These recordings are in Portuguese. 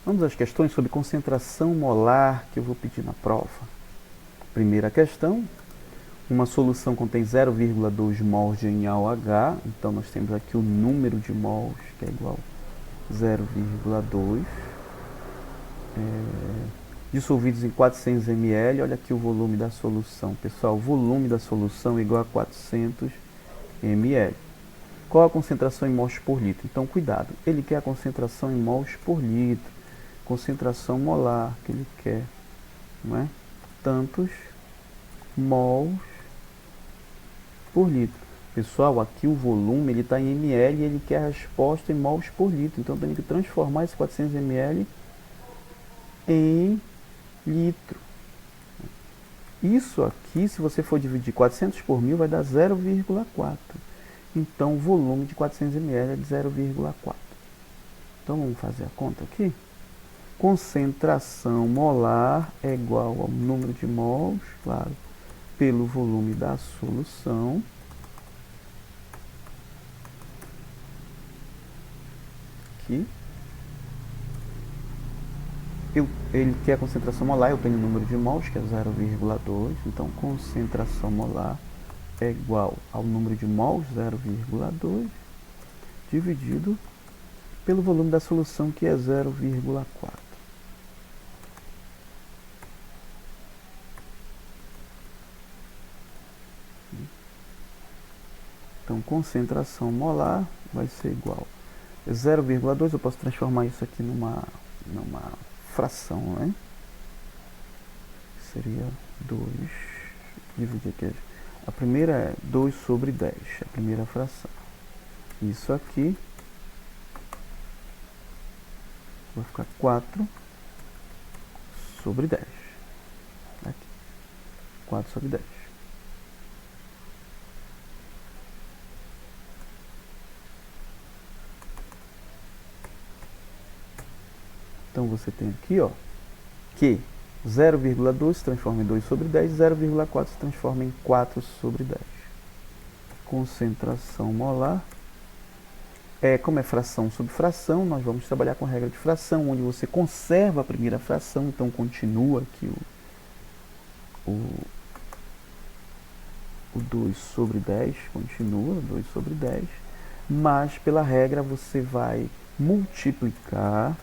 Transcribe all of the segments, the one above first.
Vamos às questões sobre concentração molar que eu vou pedir na prova. Primeira questão, uma solução contém 0,2 mols de NaOH, então nós temos aqui o número de mols, que é igual a 0,2, dissolvidos em 400 ml. Olha aqui o volume da solução. Pessoal, o volume da solução é igual a 400 ml. Qual a concentração em mols por litro? Então, cuidado, ele quer a concentração em mols por litro, concentração molar que ele quer, não é? Tantos mols por litro. Pessoal, aqui o volume ele está em ml e ele quer a resposta em mols por litro. Então, tem que transformar esse 400 ml em litro. Isso aqui, se você for dividir 400 por 1000, vai dar 0,4. Então, o volume de 400 ml é de 0,4. Então, vamos fazer a conta aqui. Concentração molar é igual ao número de mols, claro, pelo volume da solução. Aqui. Ele quer a concentração molar, eu tenho o número de mols, que é 0,2. Então, concentração molar é igual ao número de mols, 0,2, dividido pelo volume da solução, que é 0,4. Então, concentração molar vai ser igual a 0,2. Eu posso transformar isso aqui numa fração, né? Seria 2, dividir aqui. A primeira é 2 sobre 10, a primeira fração. Isso aqui vai ficar 4 sobre 10. Aqui. 4 sobre 10. Então, você tem aqui, ó, que 0,2 se transforma em 2 sobre 10, 0,4 se transforma em 4 sobre 10. Concentração molar. Como é fração sobre fração, nós vamos trabalhar com a regra de fração, onde você conserva a primeira fração, então continua aqui o 2 sobre 10, continua 2 sobre 10, mas pela regra você vai multiplicar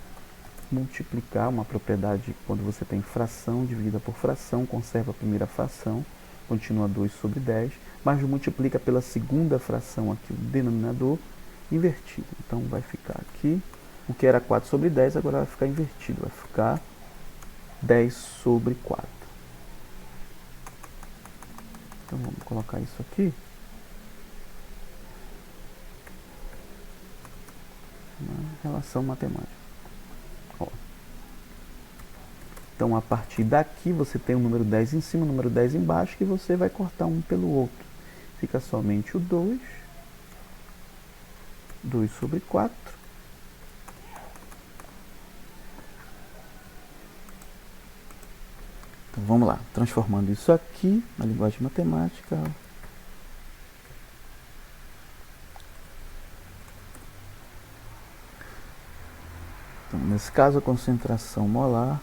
uma propriedade quando você tem fração dividida por fração, conserva a primeira fração, continua 2 sobre 10, mas multiplica pela segunda fração aqui, o denominador, invertido. Então vai ficar aqui, o que era 4 sobre 10, agora vai ficar invertido, vai ficar 10 sobre 4. Então vamos colocar isso aqui. Na relação matemática. Ó. Então, a partir daqui, você tem o número 10 em cima, o número 10 embaixo, que você vai cortar um pelo outro. Fica somente o 2. 2 sobre 4. Então, vamos lá. Transformando isso aqui na linguagem matemática. Então, nesse caso, a concentração molar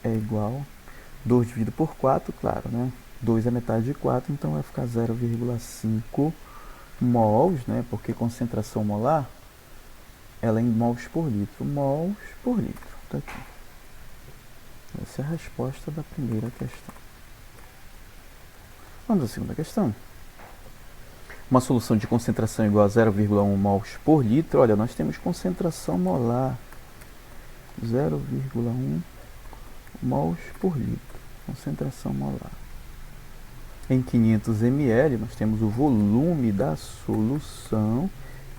é igual a 2 dividido por 4, claro, né? 2 é metade de 4, então vai ficar 0,5 mols, né? Porque concentração molar, ela é em mols por litro. Mols por litro. Tá aqui. Essa é a resposta da primeira questão. Vamos à segunda questão. Uma solução de concentração igual a 0,1 mols por litro. Olha, nós temos concentração molar 0,1 mols por litro, concentração molar. Em 500 ml, nós temos o volume da solução,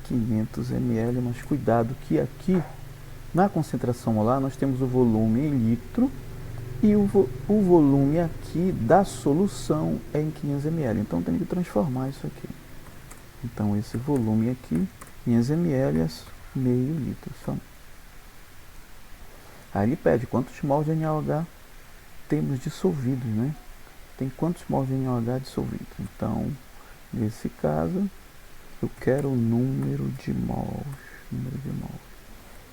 500 ml, mas cuidado que aqui, na concentração molar, nós temos o volume em litro e o volume aqui da solução é em 500 ml, então tem que transformar isso aqui. Então, esse volume aqui, 500 ml, é meio litro só. Aí ele pede quantos mols de NaOH temos dissolvidos, né? Tem quantos mols de NaOH dissolvidos? Então, nesse caso, eu quero o número de mols.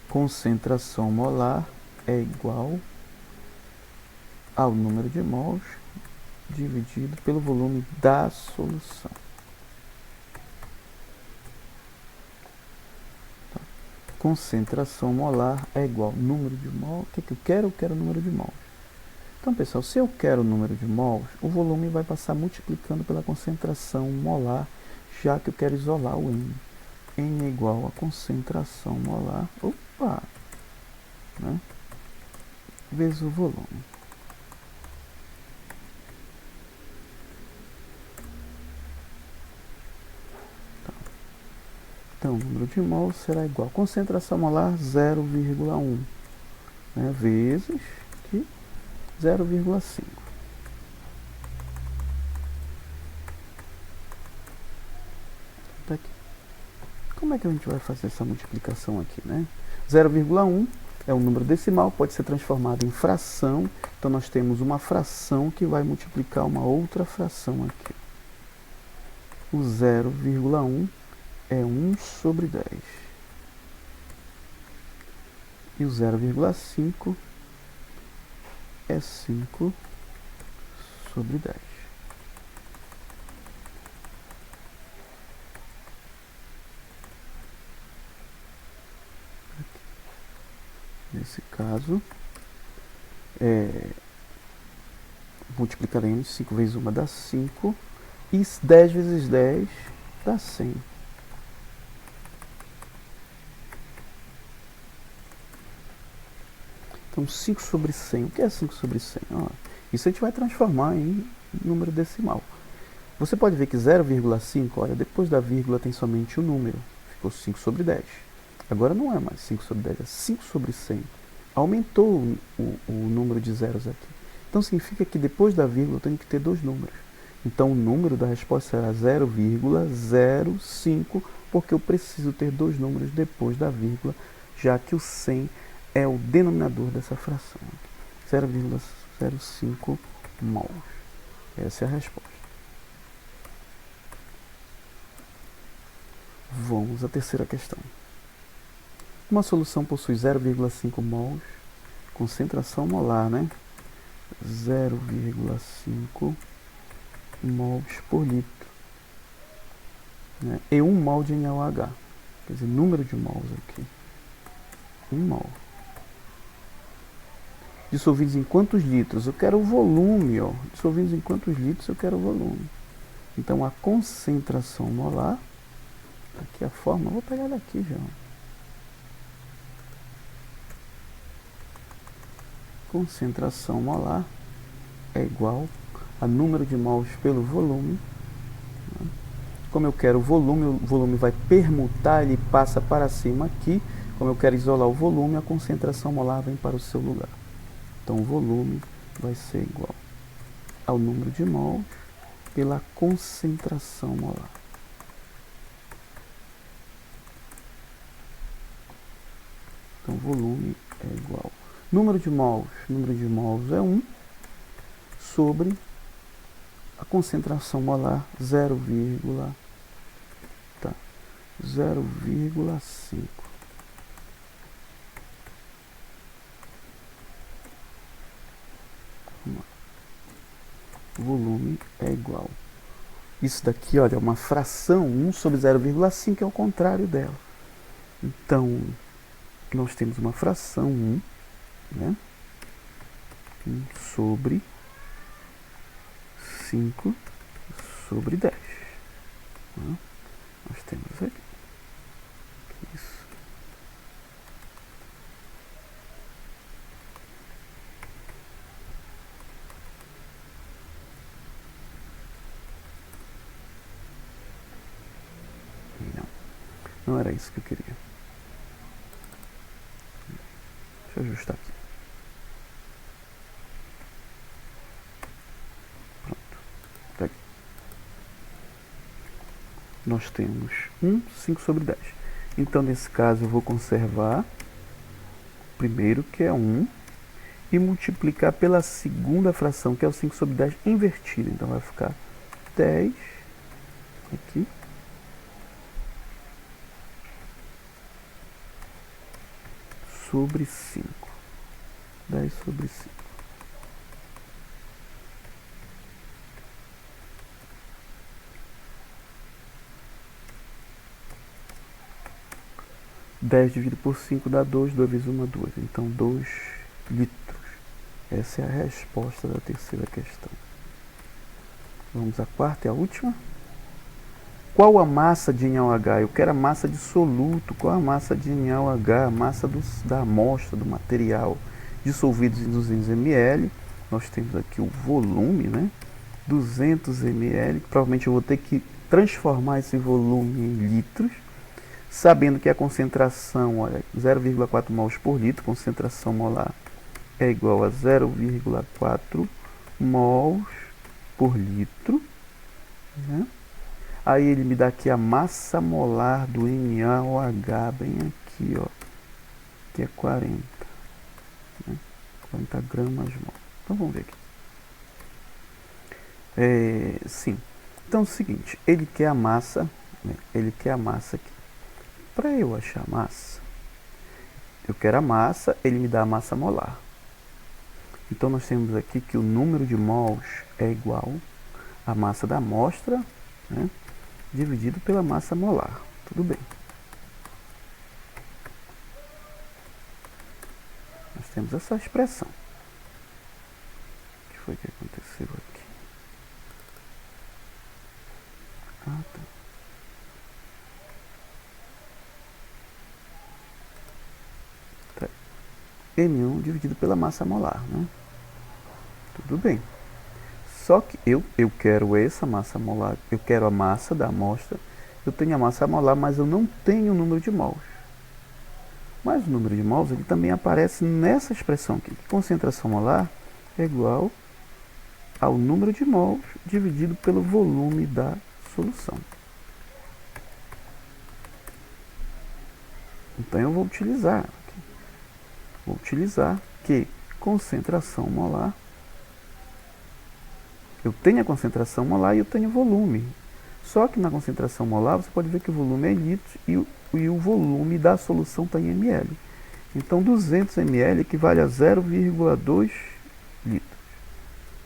concentração molar é igual ao número de mols dividido pelo volume da solução. Concentração molar é igual ao número de mols. O que eu quero? Eu quero o número de mols. Então, pessoal, se eu quero o número de mols, o volume vai passar multiplicando pela concentração molar, já que eu quero isolar o N. N é igual a concentração molar, né, vezes o volume. Então, o número de mols será igual a concentração molar 0,1, né, vezes 0,5. Tá aqui. Como é que a gente vai fazer essa multiplicação aqui, né? 0,1 é um número decimal, pode ser transformado em fração. Então, nós temos uma fração que vai multiplicar uma outra fração aqui. O 0,1 é 1 sobre 10. E o 0,5 é 5 sobre 10. Nesse caso, multiplicaremos 5 vezes 1 dá 5, e 10 vezes 10 dá 100. Então, 5 sobre 100. O que é 5 sobre 100? Isso a gente vai transformar em número decimal. Você pode ver que 0,5, olha, depois da vírgula tem somente o número. Ficou 5 sobre 10. Agora não é mais 5 sobre 10, é 5 sobre 100. Aumentou o número de zeros aqui. Então, significa que depois da vírgula eu tenho que ter dois números. Então, o número da resposta será 0,05, porque eu preciso ter dois números depois da vírgula, já que o 100 é o denominador dessa fração. 0,05 mols. Essa é a resposta. Vamos à terceira questão. Uma solução possui 0,5 mols, concentração molar, né? 0,5 mols por litro, né? E 1 mol de NaOH. Quer dizer, número de mols aqui. 1 mol. Dissolvidos em quantos litros? Eu quero o volume, ó. Dissolvidos em quantos litros? Eu quero o volume. Então, a concentração molar, aqui a fórmula, vou pegar daqui já. Concentração molar é igual a número de mols pelo volume. Como eu quero o volume vai permutar, ele passa para cima aqui. Como eu quero isolar o volume, a concentração molar vem para o seu lugar. Então, o volume vai ser igual ao número de mols pela concentração molar. Então, o volume é igual. Número de mols é 1 sobre a concentração molar 0,5. O volume é igual. Isso daqui, olha, é uma fração. 1 sobre 0,5 é o contrário dela. Então, nós temos uma fração 1, né? 1 sobre 5 sobre 10. Né? Nós temos aqui. Isso. Não era isso que eu queria. Deixa eu ajustar aqui. Pronto. Tá aqui. Nós temos 5 sobre 10. Então, nesse caso, eu vou conservar o primeiro, que é 1, e multiplicar pela segunda fração, que é o 5 sobre 10 invertido. Então, vai ficar 10 aqui. sobre 5. 10 sobre 5. Dez dividido por 5 dá 2, 2 vezes 1 é 2. Então, 2 litros. Essa é a resposta da terceira questão. Vamos à quarta e a última. Qual a massa de NaOH? Eu quero a massa de soluto. Qual a massa de NaOH? A massa da amostra, do material dissolvido em 200 ml. Nós temos aqui o volume, né? 200 ml. Provavelmente eu vou ter que transformar esse volume em litros, sabendo que a concentração, olha, 0,4 mols por litro, concentração molar é igual a 0,4 mols por litro, né? Aí ele me dá aqui a massa molar do NaOH, bem aqui, ó, que é 40, né? 40 gramas mol. Então vamos ver aqui. Sim. Então é o seguinte, ele quer a massa, né? Ele quer a massa aqui. Para eu achar a massa, eu quero a massa, ele me dá a massa molar. Então nós temos aqui que o número de mols é igual à massa da amostra, né, dividido pela massa molar. Tudo bem. Nós temos essa expressão. O que foi que aconteceu aqui? Ah, tá. M1 dividido pela massa molar, né? Tudo bem. Só que eu quero essa massa molar, eu quero a massa da amostra, eu tenho a massa molar, mas eu não tenho o número de mols. Mas o número de mols ele também aparece nessa expressão aqui. Concentração molar é igual ao número de mols dividido pelo volume da solução. Então eu vou utilizar que concentração molar, eu tenho a concentração molar e eu tenho o volume. Só que na concentração molar você pode ver que o volume é em litros e o volume da solução está em ml. Então 200 ml equivale a 0,2 litros.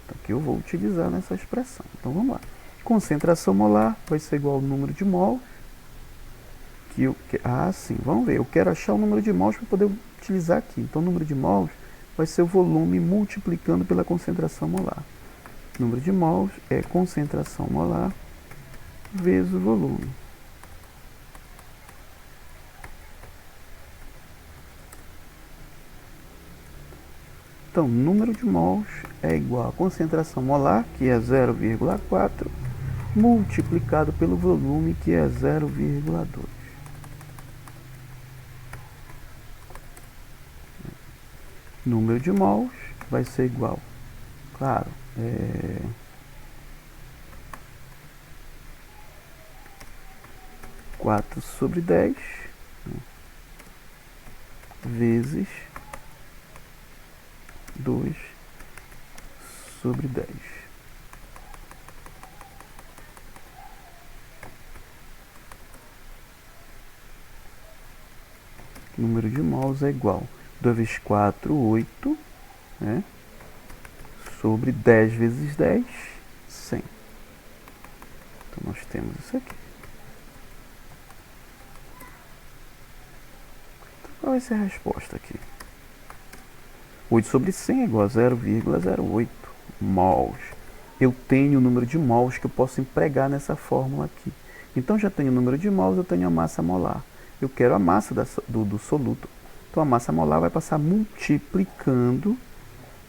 Então aqui eu vou utilizar nessa expressão. Então vamos lá. Concentração molar vai ser igual ao número de mols. Sim, vamos ver. Eu quero achar o número de mols para poder utilizar aqui. Então o número de mols vai ser o volume multiplicando pela concentração molar. O número de mols é concentração molar vezes o volume. Então, número de mols é igual a concentração molar, que é 0,4, multiplicado pelo volume, que é 0,2. Número de mols vai ser igual, claro, 4 sobre 10, né, vezes 2 sobre 10. Número de mols é igual 2 vezes 4, 8, né, sobre 10 vezes 10, 100. Então nós temos isso aqui. Então, qual vai ser a resposta aqui? 8 sobre 100 é igual a 0,08 mols. Eu tenho o número de mols que eu posso empregar nessa fórmula aqui. Então já tenho o número de mols, eu tenho a massa molar. Eu quero a massa do soluto. Então a massa molar vai passar multiplicando,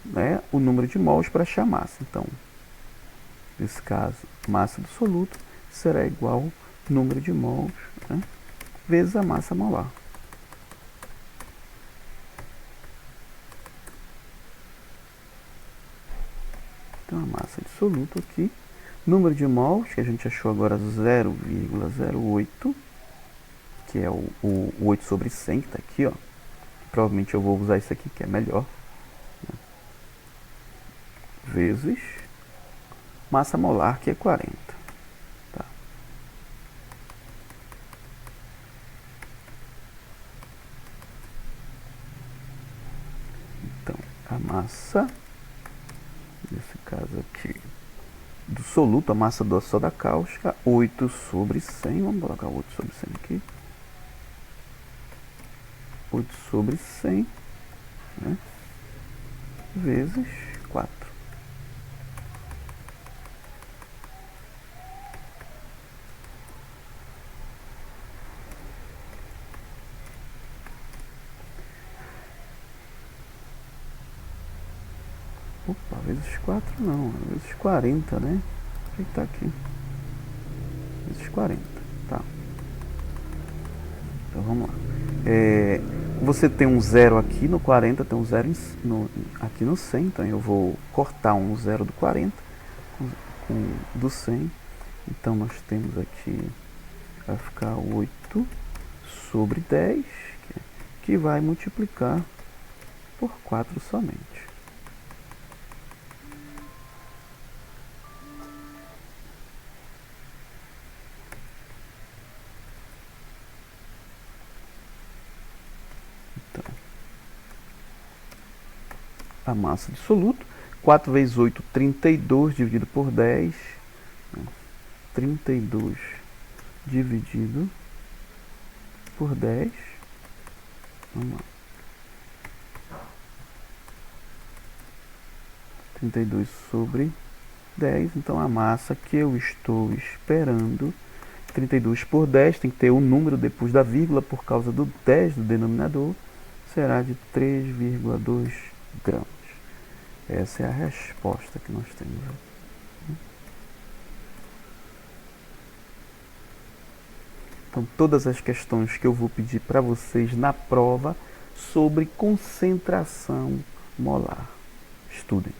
né, o número de mols para achar a massa. Então, nesse caso, massa do soluto será igual ao número de mols, né, vezes a massa molar. Então a massa de soluto aqui, número de mols, que a gente achou agora 0,08, que é o 8 sobre 100, que está aqui, ó. Provavelmente eu vou usar isso aqui, que é melhor, né, vezes massa molar, que é 40. Tá. a massa, nesse caso aqui, do soluto, a massa do soda cáustica, 8 sobre 100, vamos colocar 8 sobre 100 aqui, 8 sobre 100, né, vezes 4. Opa, vezes 4 não, vezes 40, né? O que está aqui? Vezes 40, tá. Então vamos lá. Você tem um zero aqui no 40, tem um zero aqui no 100, então eu vou cortar um zero do 40 do 100. Então nós temos aqui, vai ficar 8 sobre 10, que vai multiplicar por 4 somente. Então, a massa de soluto, 4 vezes 8, 32, dividido por 10, 32 dividido por 10, vamos lá, 32 sobre 10, então a massa que eu estou esperando, 32 por 10, tem que ter um número depois da vírgula por causa do 10 do denominador, será de 3,2 gramas. Essa é a resposta que nós temos. Então, todas as questões que eu vou pedir para vocês na prova sobre concentração molar. Estudem.